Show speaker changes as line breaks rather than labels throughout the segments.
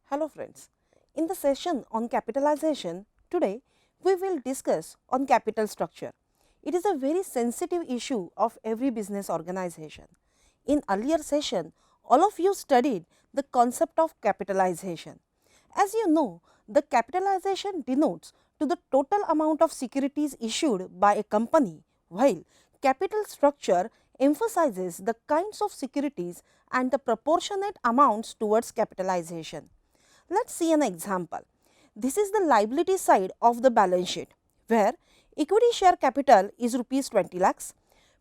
Hello friends, in the session on capitalization, today we will discuss on capital structure. It is a very sensitive issue of every business organization. In earlier session, all of you studied the concept of capitalization. As you know, the capitalization denotes to the total amount of securities issued by a company, while capital structure emphasizes the kinds of securities and the proportionate amounts towards capitalization. Let us see an example. This is the liability side of the balance sheet, where equity share capital is rupees 20 lakhs,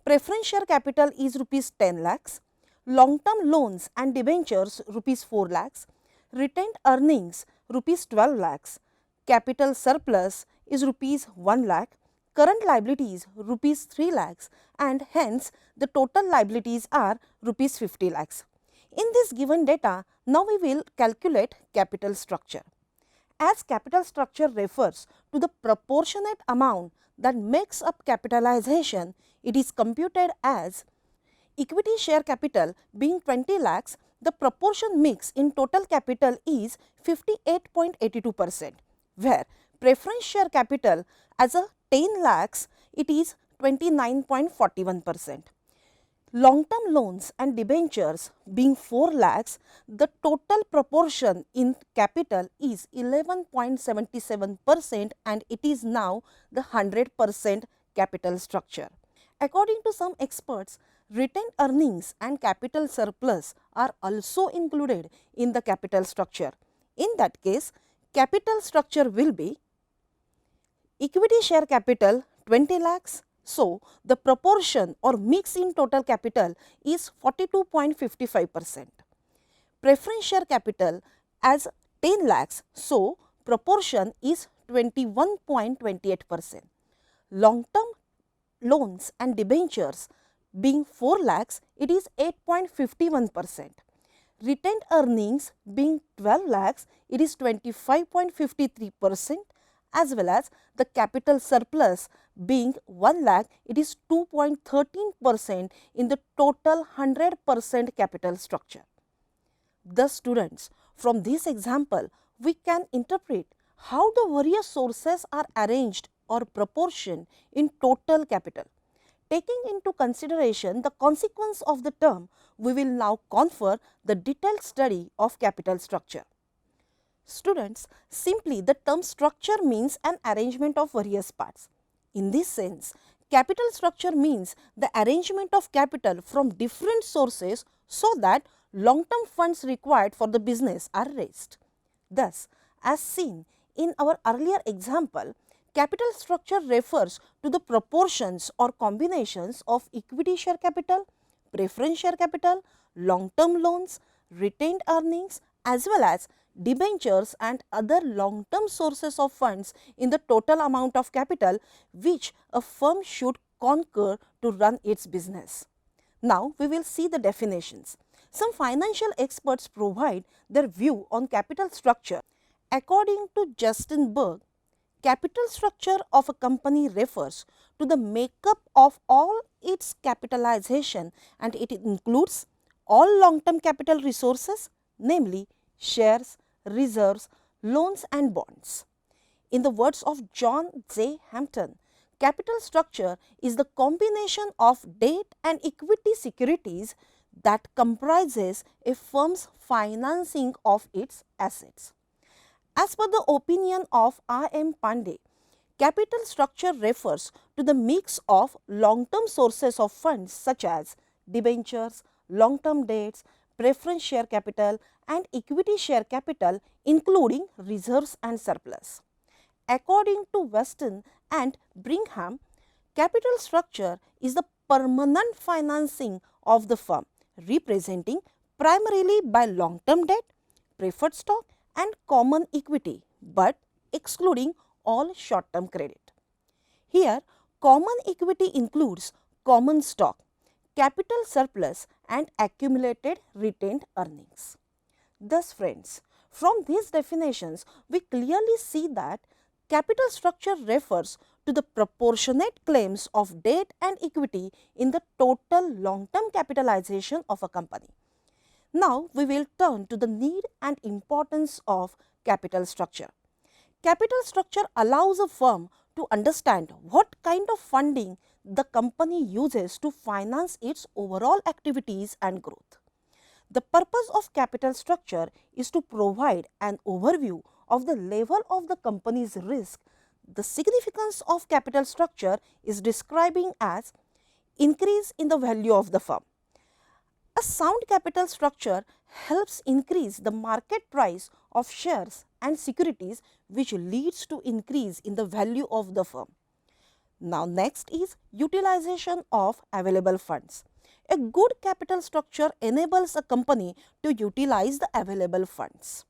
preference share capital is rupees 10 lakhs, long term loans and debentures rupees 4 lakhs, retained earnings rupees 12 lakhs, capital surplus is rupees 1 lakh, current liabilities rupees 3 lakhs, and hence the total liabilities are rupees 50 lakhs. In this given data, now we will calculate capital structure. As capital structure refers to the proportionate amount that makes up capitalization, it is computed as equity share capital being 20 lakhs, the proportion mix in total capital is 58.82%, where preference share capital as a 10 lakhs, it is 29.41%. Long term loans and debentures being 4 lakhs, the total proportion in capital is 11.77% and it is now the 100% capital structure. According to some experts, retained earnings and capital surplus are also included in the capital structure. In that case, capital structure will be equity share capital 20 lakhs. So, the proportion or mix in total capital is 42.55%. Preference share capital as 10 lakhs. So, proportion is 21.28%. Long term loans and debentures being 4 lakhs, it is 8.51%. Retained earnings being 12 lakhs, it is 25.53%, as well as the capital surplus being 1 lakh, it is 2.13% in the total 100% capital structure. Thus, students, from this example, we can interpret how the various sources are arranged or proportioned in total capital. Taking into consideration the consequence of the term, we will now confer the detailed study of capital structure. Students, simply the term structure means an arrangement of various parts. In this sense, capital structure means the arrangement of capital from different sources so that long-term funds required for the business are raised. Thus, as seen in our earlier example, capital structure refers to the proportions or combinations of equity share capital, preference share capital, long-term loans, retained earnings, as well as debentures and other long-term sources of funds in the total amount of capital which a firm should conquer to run its business. Now, we will see the definitions. Some financial experts provide their view on capital structure. According to Justin Berg, capital structure of a company refers to the makeup of all its capitalization and it includes all long-term capital resources, namely shares, reserves, loans and bonds. In the words of John J. Hampton, capital structure is the combination of debt and equity securities that comprises a firm's financing of its assets. As per the opinion of R.M. Pandey, capital structure refers to the mix of long-term sources of funds such as debentures, long-term debts, preference share capital and equity share capital including reserves and surplus. According to Weston and Brigham, capital structure is the permanent financing of the firm representing primarily by long-term debt, preferred stock and common equity, but excluding all short-term credit. Here, common equity includes common stock, capital surplus and accumulated retained earnings. Thus, friends, from these definitions, we clearly see that capital structure refers to the proportionate claims of debt and equity in the total long-term capitalization of a company. Now we will turn to the need and importance of capital structure. Capital structure allows a firm to understand what kind of funding the company uses to finance its overall activities and growth. The purpose of capital structure is to provide an overview of the level of the company's risk. The significance of capital structure is describing as increase in the value of the firm. A sound capital structure helps increase the market price of shares and securities, which leads to increase in the value of the firm. Now next is utilization of available funds. A good capital structure enables a company to utilize the available funds.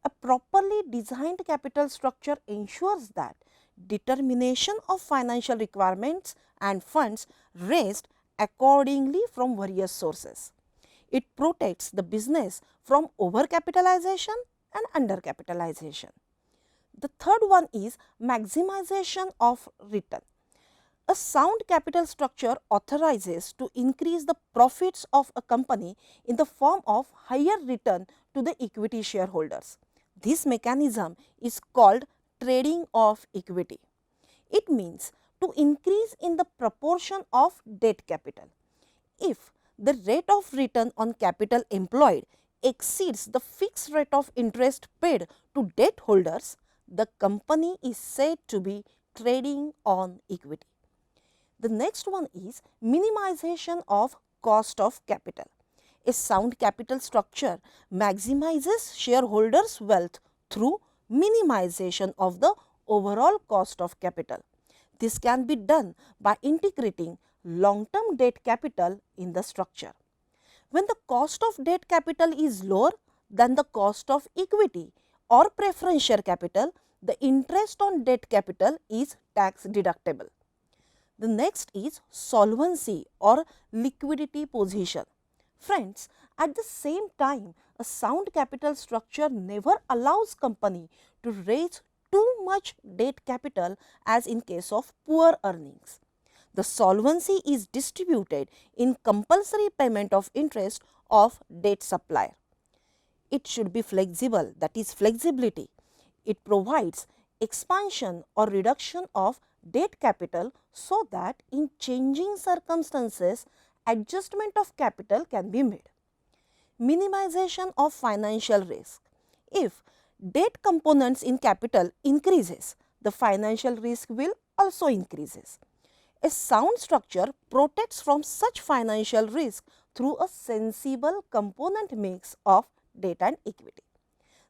A properly designed capital structure ensures that determination of financial requirements and funds raised accordingly from various sources. It protects the business from overcapitalization and undercapitalization. The third one is maximization of return. A sound capital structure authorizes to increase the profits of a company in the form of higher return to the equity shareholders. This mechanism is called trading of equity. It means to increase in the proportion of debt capital. If the rate of return on capital employed exceeds the fixed rate of interest paid to debt holders, the company is said to be trading on equity. The next one is minimization of cost of capital. A sound capital structure maximizes shareholders' wealth through minimization of the overall cost of capital. This can be done by integrating long-term debt capital in the structure. When the cost of debt capital is lower than the cost of equity or preference share capital, the interest on debt capital is tax deductible. The next is solvency or liquidity position. Friends, at the same time, a sound capital structure never allows company to raise too much debt capital as in case of poor earnings. The solvency is distributed in compulsory payment of interest of debt supplier. It should be flexible, that is flexibility. It provides expansion or reduction of debt capital so that in changing circumstances, adjustment of capital can be made. Minimization of financial risk. If debt components in capital increases, the financial risk will also increases. A sound structure protects from such financial risk through a sensible component mix of debt and equity.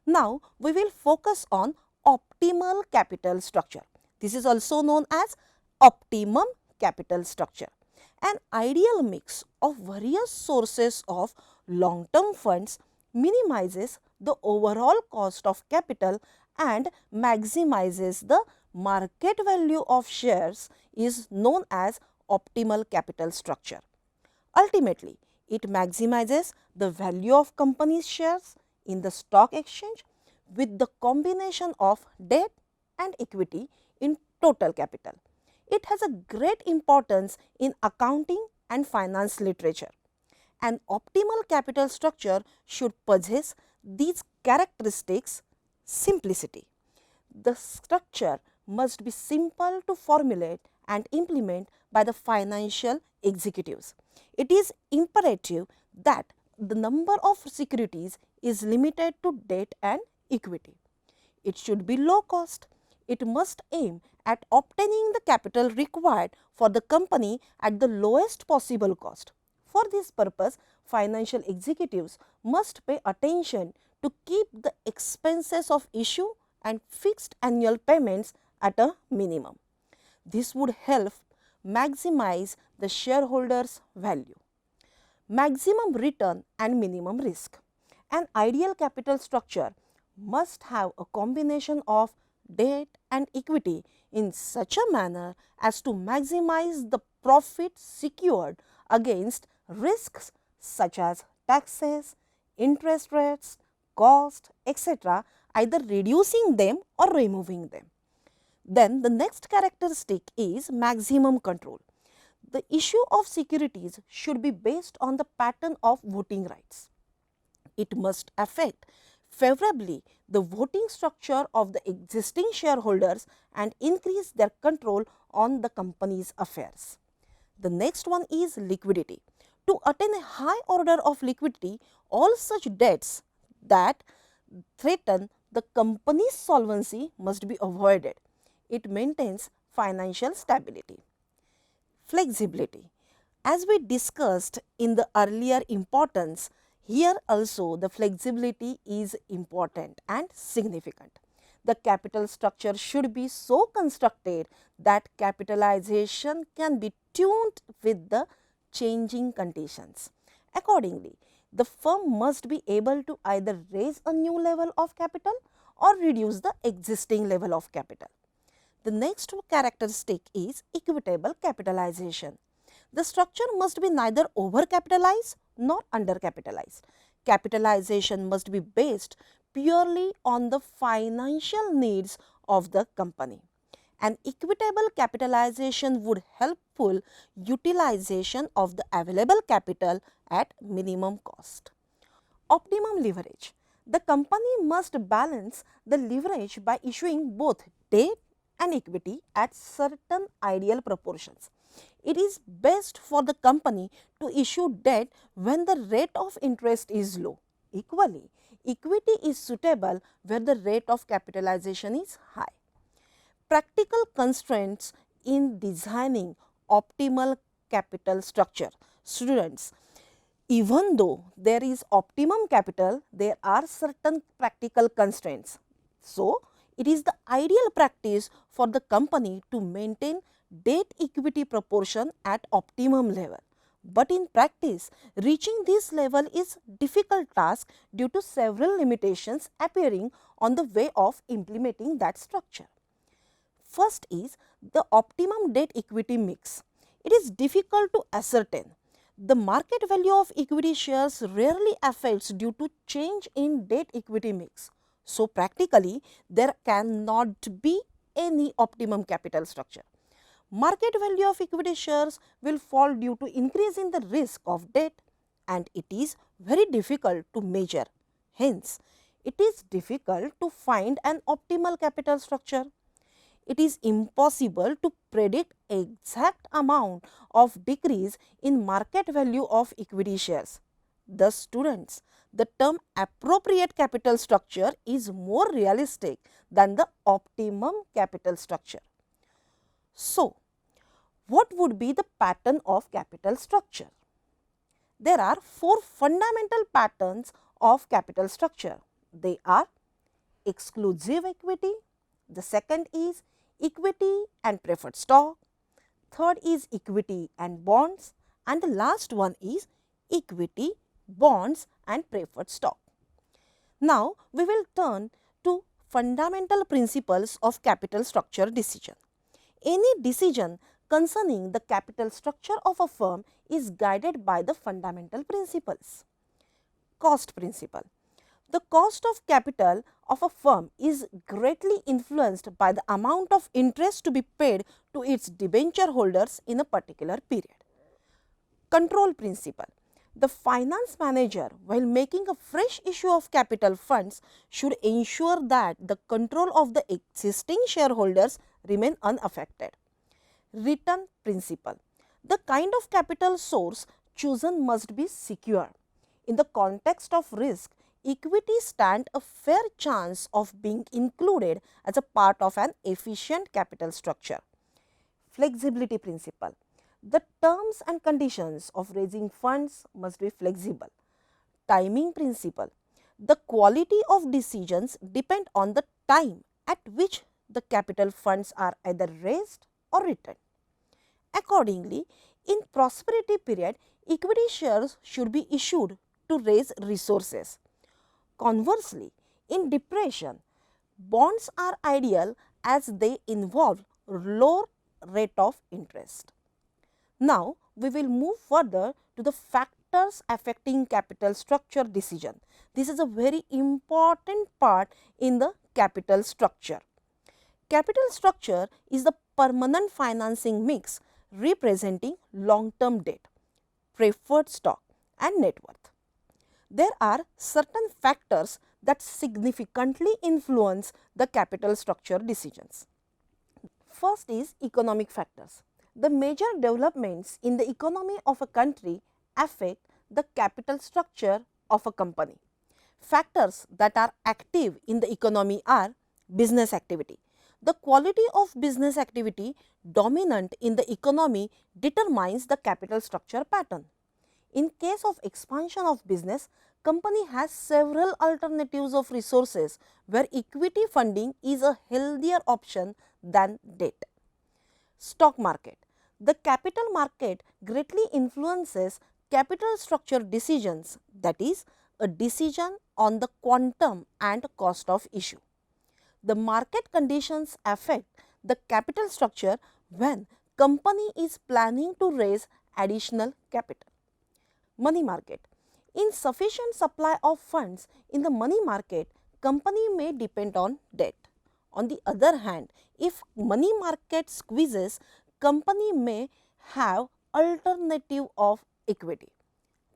Now, we will focus on optimal capital structure. This is also known as optimum capital structure. An ideal mix of various sources of long-term funds minimizes the overall cost of capital and maximizes the market value of shares is known as optimal capital structure. Ultimately, it maximizes the value of company's shares in the stock exchange with the combination of debt and equity in total capital. It has a great importance in accounting and finance literature. An optimal capital structure should possess these characteristics: simplicity. The structure must be simple to formulate and implement by the financial executives. It is imperative that the number of securities is limited to debt and equity. It should be low cost. It must aim at obtaining the capital required for the company at the lowest possible cost. For this purpose, financial executives must pay attention to keep the expenses of issue and fixed annual payments at a minimum. This would help maximize the shareholders' value. Maximum return and minimum risk. An ideal capital structure must have a combination of debt and equity in such a manner as to maximize the profit secured against risks such as taxes, interest rates, cost, etc., either reducing them or removing them. Then the next characteristic is maximum control. The issue of securities should be based on the pattern of voting rights. It must affect favorably the voting structure of the existing shareholders and increase their control on the company's affairs. The next one is liquidity. To attain a high order of liquidity, all such debts that threaten the company's solvency must be avoided. It maintains financial stability. Flexibility. As we discussed in the earlier importance, here also the flexibility is important and significant. The capital structure should be so constructed that capitalization can be tuned with the changing conditions. Accordingly, the firm must be able to either raise a new level of capital or reduce the existing level of capital. The next characteristic is equitable capitalization. The structure must be neither overcapitalized nor undercapitalized. Capitalization must be based purely on the financial needs of the company. An equitable capitalization would helpful utilization of the available capital at minimum cost. Optimum leverage. The company must balance the leverage by issuing both debt and equity at certain ideal proportions. It is best for the company to issue debt when the rate of interest is low. Equally, equity is suitable where the rate of capitalization is high. Practical constraints in designing optimal capital structure. Students, even though there is optimum capital, there are certain practical constraints. So, it is the ideal practice for the company to maintain debt equity proportion at optimum level. But in practice, reaching this level is difficult task due to several limitations appearing on the way of implementing that structure. First is the optimum debt equity mix. It is difficult to ascertain. The market value of equity shares rarely affects due to change in debt equity mix. So, practically there cannot be any optimum capital structure. Market value of equity shares will fall due to increase in the risk of debt and it is very difficult to measure. Hence, it is difficult to find an optimal capital structure. It is impossible to predict exact amount of decrease in market value of equity shares. Thus, students, the term appropriate capital structure is more realistic than the optimum capital structure. So, what would be the pattern of capital structure? There are four fundamental patterns of capital structure. They are exclusive equity, the second is equity and preferred stock, third is equity and bonds, and the last one is equity, bonds and preferred stock. Now, we will turn to fundamental principles of capital structure decision. Any decision concerning the capital structure of a firm is guided by the fundamental principles. Cost principle. The cost of capital of a firm is greatly influenced by the amount of interest to be paid to its debenture holders in a particular period. Control principle. The finance manager, while making a fresh issue of capital funds, should ensure that the control of the existing shareholders remain unaffected. Return principle. The kind of capital source chosen must be secure. In the context of risk, equity stands a fair chance of being included as a part of an efficient capital structure. Flexibility principle. The terms and conditions of raising funds must be flexible. Timing principle. The quality of decisions depend on the time at which the capital funds are either raised or returned. Accordingly, in prosperity period, equity shares should be issued to raise resources. Conversely, in depression, bonds are ideal as they involve low rate of interest. Now, we will move further to the factors affecting capital structure decision. This is a very important part in the capital structure. Capital structure is the permanent financing mix representing long-term debt, preferred stock and net worth. There are certain factors that significantly influence the capital structure decisions. First is economic factors. The major developments in the economy of a country affect the capital structure of a company. Factors that are active in the economy are business activity. The quality of business activity dominant in the economy determines the capital structure pattern. In case of expansion of business, company has several alternatives of resources where equity funding is a healthier option than debt. Stock market. The capital market greatly influences capital structure decisions, that is, a decision on the quantum and cost of issue. The market conditions affect the capital structure when company is planning to raise additional capital. Money market. Insufficient supply of funds in the money market, company may depend on debt. On the other hand, if money market squeezes, company may have alternative of equity.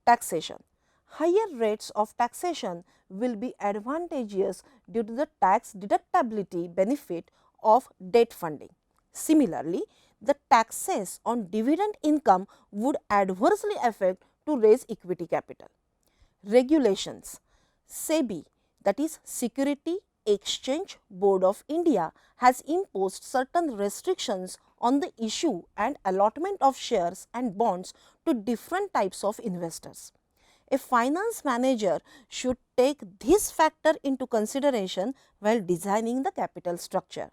Taxation. Higher rates of taxation will be advantageous due to the tax deductibility benefit of debt funding. Similarly, the taxes on dividend income would adversely affect to raise equity capital. Regulations. SEBI, that is Security Exchange Board of India, has imposed certain restrictions on the issue and allotment of shares and bonds to different types of investors. A finance manager should take this factor into consideration while designing the capital structure.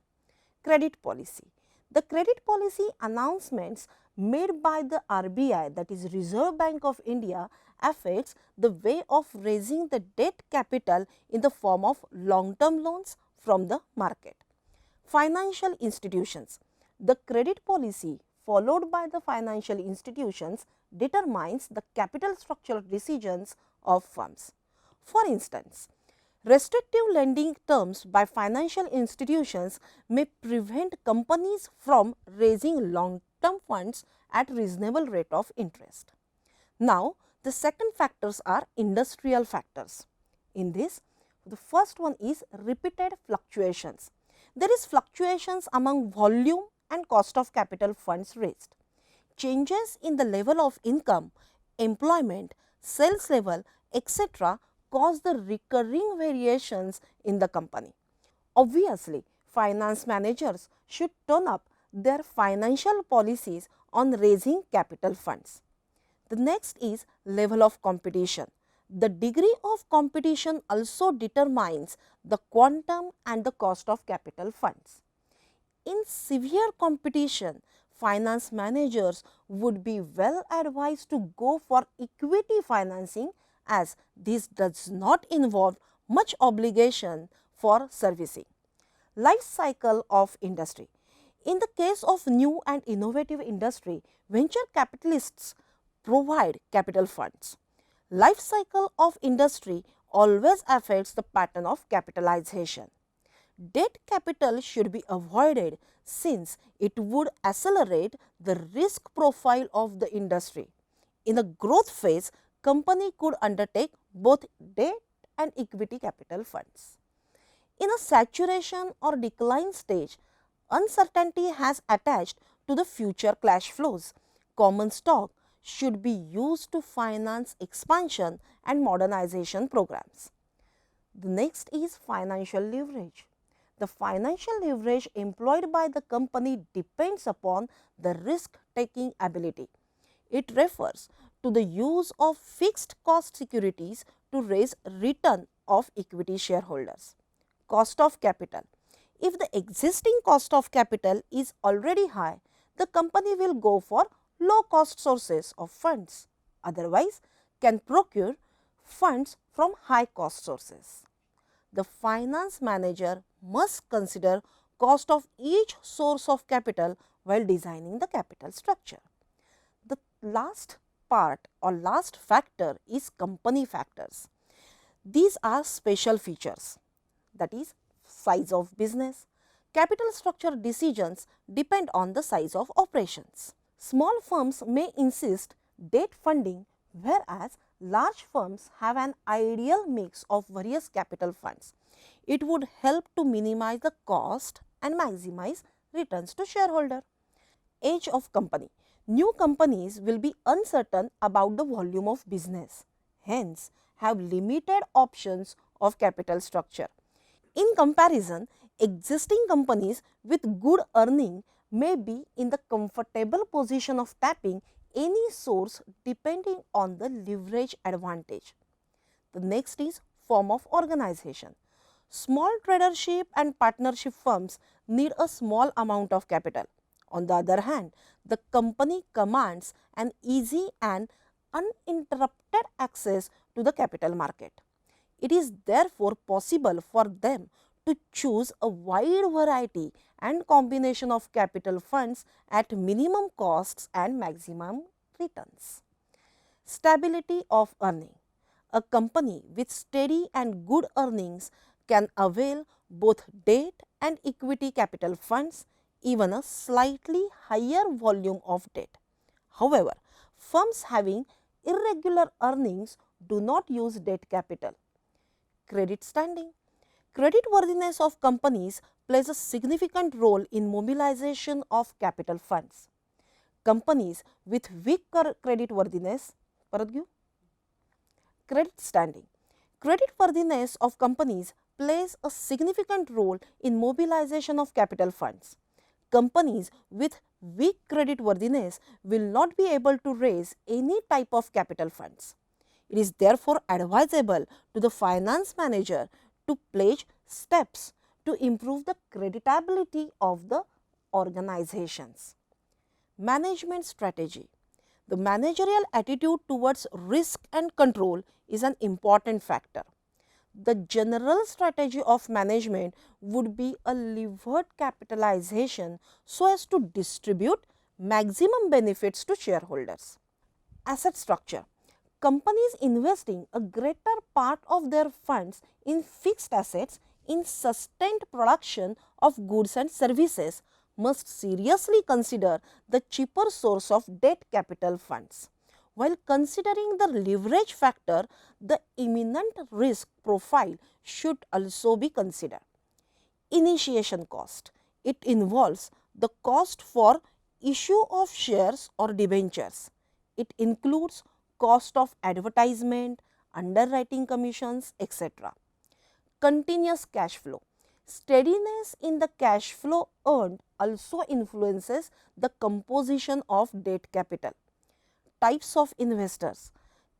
Credit policy. The credit policy announcements made by the RBI, that is Reserve Bank of India, affects the way of raising the debt capital in the form of long-term loans from the market. Financial institutions. The credit policy followed by the financial institutions determines the capital structure decisions of firms. For instance, restrictive lending terms by financial institutions may prevent companies from raising long-term funds at reasonable rate of interest. Now, the second factors are industrial factors. In this, the first one is repeated fluctuations. There is fluctuations among volume and cost of capital funds raised. Changes in the level of income, employment, sales level, etc. cause the recurring variations in the company. Obviously, finance managers should turn up their financial policies on raising capital funds. The next is level of competition. The degree of competition also determines the quantum and the cost of capital funds. In severe competition, finance managers would be well advised to go for equity financing, as this does not involve much obligation for servicing. Life cycle of industry. In the case of new and innovative industry, venture capitalists provide capital funds. Life cycle of industry always affects the pattern of capitalization. Debt capital should be avoided since it would accelerate the risk profile of the industry. In the growth phase, company could undertake both debt and equity capital funds. In a saturation or decline stage, uncertainty has attached to the future cash flows. Common stock should be used to finance expansion and modernization programs. The next is financial leverage. The financial leverage employed by the company depends upon the risk-taking ability. It refers to the use of fixed cost securities to raise return of equity shareholders. Cost of capital. If the existing cost of capital is already high, the company will go for low cost sources of funds, otherwise can procure funds from high cost sources. The finance manager must consider cost of each source of capital while designing the capital structure. The last part or last factor is company factors. These are special features, that is size of business. Capital structure decisions depend on the size of operations. Small firms may insist debt funding whereas large firms have an ideal mix of various capital funds. It would help to minimize the cost and maximize returns to shareholder. Age of company. New companies will be uncertain about the volume of business, hence have limited options of capital structure. In comparison, existing companies with good earning may be in the comfortable position of tapping any source depending on the leverage advantage. The next is form of organization. Small tradership and partnership firms need a small amount of capital. On the other hand, the company commands an easy and uninterrupted access to the capital market. It is therefore possible for them to choose a wide variety and combination of capital funds at minimum costs and maximum returns. Stability of earning. A company with steady and good earnings can avail both debt and equity capital funds, even a slightly higher volume of debt. However, firms having irregular earnings do not use debt capital. Credit standing. Creditworthiness of companies plays a significant role in mobilization of capital funds. Companies with weak creditworthiness, credit standing. Creditworthiness of companies plays a significant role in mobilization of capital funds. Companies with weak creditworthiness will not be able to raise any type of capital funds. It is therefore advisable to the finance manager to pledge steps to improve the creditability of the organizations. Management strategy. The managerial attitude towards risk and control is an important factor. The general strategy of management would be a levered capitalization so as to distribute maximum benefits to shareholders. Asset structure. Companies investing a greater part of their funds in fixed assets in sustained production of goods and services must seriously consider the cheaper source of debt capital funds. While considering the leverage factor, the imminent risk profile should also be considered. Initiation cost. It involves the cost for issue of shares or debentures. It includes cost of advertisement, underwriting commissions, etc. Continuous cash flow. Steadiness in the cash flow earned also influences the composition of debt capital. Types of investors.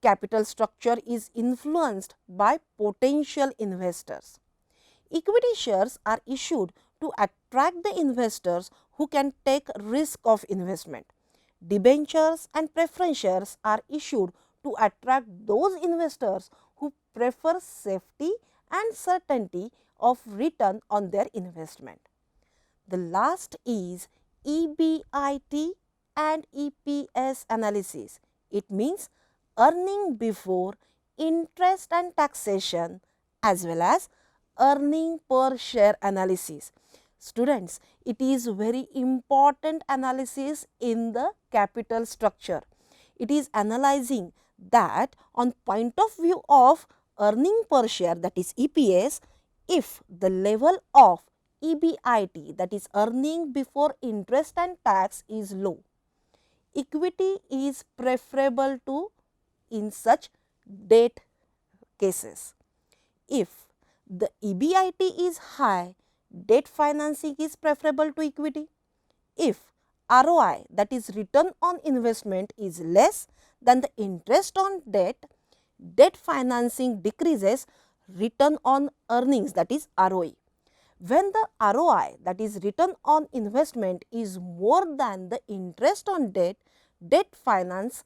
Capital structure is influenced by potential investors. Equity shares are issued to attract the investors who can take risk of investment. Debentures and preference shares are issued to attract those investors who prefer safety and certainty of return on their investment. The last is EBIT and EPS analysis. It means earning before interest and taxation as well as earning per share analysis. Students, it is very important analysis in the capital structure. It is analyzing that on point of view of earning per share, that is EPS, if the level of EBIT, that is earning before interest and tax, is low, equity is preferable to in such debt cases. If the EBIT is high, debt financing is preferable to equity. If ROI, that is return on investment, is less than the interest on debt, debt financing decreases return on earnings, that is ROE. When the ROI, that is return on investment, is more than the interest on debt, debt finance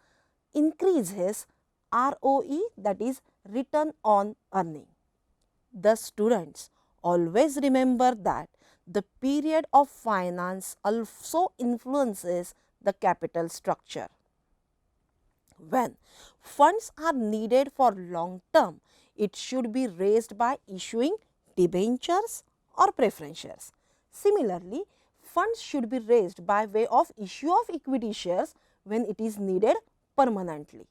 increases ROE, that is return on earning. The students always remember that the period of finance also influences the capital structure. When funds are needed for long term, it should be raised by issuing debentures or preference shares. Similarly, funds should be raised by way of issue of equity shares when it is needed permanently.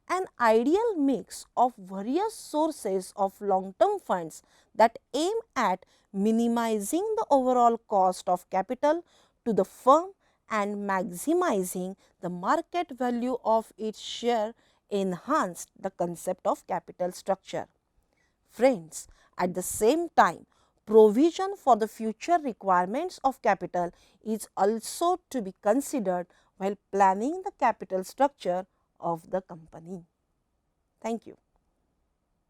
An ideal mix of various sources of long-term funds that aim at minimizing the overall cost of capital to the firm and maximizing the market value of its share enhanced the concept of capital structure. Friends, at the same time, provision for the future requirements of capital is also to be considered while planning the capital structure of the company. Thank you.